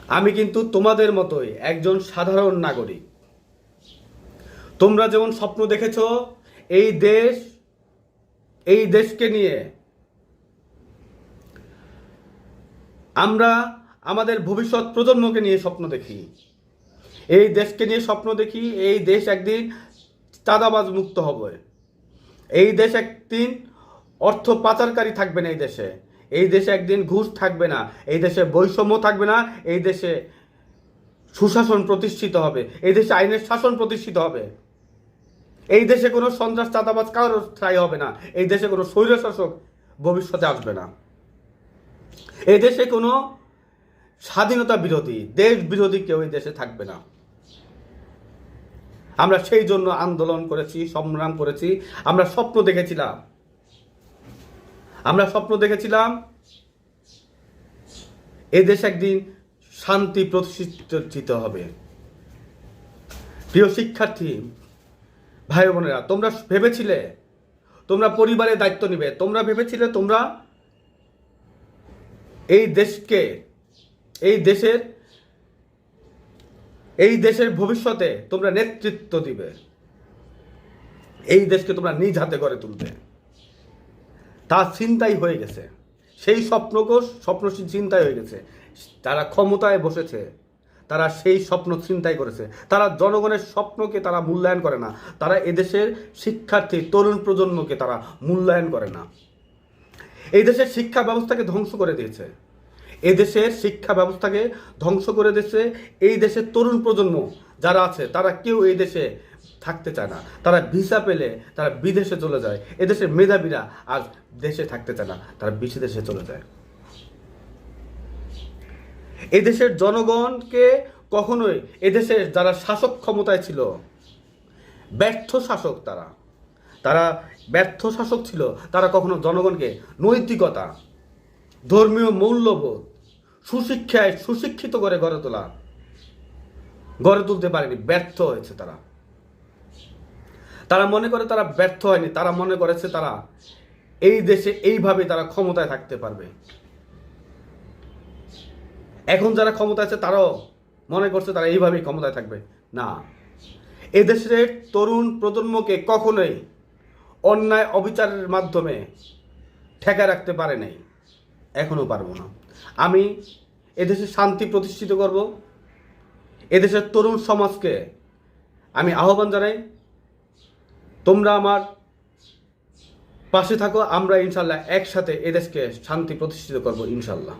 আমি কিন্তু তোমাদের মতোই একজন সাধারণ নাগরিক। তোমরা যেমন স্বপ্ন দেখেছ এই দেশ, এই দেশকে নিয়ে আমরা আমাদের ভবিষ্যৎ প্রজন্মকে নিয়ে স্বপ্ন দেখি, এই দেশকে নিয়ে স্বপ্ন দেখি। এই দেশ একদিন চাঁদাবাজ মুক্ত হবে, এই দেশ একদিন অর্থ পাচারকারী থাকবে না, এই দেশে একদিন ঘুষ থাকবে না, এই দেশে বৈষম্য থাকবে না, এই দেশে সুশাসন প্রতিষ্ঠিত হবে, এই দেশে আইনের শাসন প্রতিষ্ঠিত হবে, এই দেশে কোনো সন্ত্রাস চাঁদাবাজ কারোর স্থায়ী হবে না, এই দেশে কোনো স্বৈরশাসক ভবিষ্যতে আসবে না, এই দেশে কোনো স্বাধীনতা বিরোধী, দেশ বিরোধী কেউ এই দেশে থাকবে না। আমরা সেই জন্য আন্দোলন করেছি, সংগ্রাম করেছি। আমরা স্বপ্ন দেখেছিলাম এদেশ একদিন শান্তি প্রতিষ্ঠিত হবে। প্রিয় শিক্ষার্থী ভাই বোনেরা, তোমরা ভেবেছিলে তোমরা পরিবারের দায়িত্ব নিবে, তোমরা ভেবেছিলে তোমরা এই দেশকে, এই দেশের ভবিষ্যতে তোমরা নেতৃত্ব দিবে, এই দেশকে তোমরা নিজ হাতে গড়ে তুলবে। তা চিন্তাই হয়ে গেছে, সেই স্বপ্ন চিন্তাই হয়ে গেছে। তারা ক্ষমতায় বসেছে, তারা সেই স্বপ্ন চিন্তাই করেছে। তারা জনগণের স্বপ্নকে তারা মূল্যায়ন করে না, তারা এদেশের শিক্ষার্থী তরুণ প্রজন্মকে তারা মূল্যায়ন করে না। এই দেশের শিক্ষা ব্যবস্থাকে ধ্বংস করে দিয়েছে, এদেশের শিক্ষা ব্যবস্থাকে ধ্বংস করে দিয়েছে। এই দেশের তরুণ প্রজন্ম যারা আছে তারা কেউ এই দেশে থাকতে চায় না, তারা ভিসা পেলে তারা বিদেশে চলে যায়। এদেশের মেধাবীরা আজ দেশে থাকতে চায় না, তারা বিদেশে চলে যায়। এদেশের জনগণকে কখনোই, এদেশের যারা শাসক ক্ষমতায় ছিল ব্যর্থ শাসক, তারা ব্যর্থ শাসক ছিল, তারা কখনো জনগণকে নৈতিকতা, ধর্মীয় মূল্যবোধ, সুশিক্ষায় সুশিক্ষিত করে গড়ে তুলতে পারেনি, ব্যর্থ হয়েছে। তারা মনে করে তারা ব্যর্থ হয়নি, তারা মনে করেছে তারা এই দেশে এইভাবে তারা ক্ষমতায় থাকতে পারবে। এখন যারা ক্ষমতায় আছে তারাও মনে করছে তারা এইভাবেই ক্ষমতায় থাকবে। না, এদেশের তরুণ প্রজন্মকে কখনোই অন্যায় অবিচারের মাধ্যমে ঠেকায় রাখতে পারে নাই, এখনো পারবো না। আমি এদেশে শান্তি প্রতিষ্ঠিত করব, এদেশের তরুণ সমাজকে আমি আহ্বান জানাই, তোমরা আমার পাশে থাকো। আমরা ইনশাল্লাহ একসাথে এদেশকে শান্তি প্রতিষ্ঠিত করব ইনশাল্লাহ।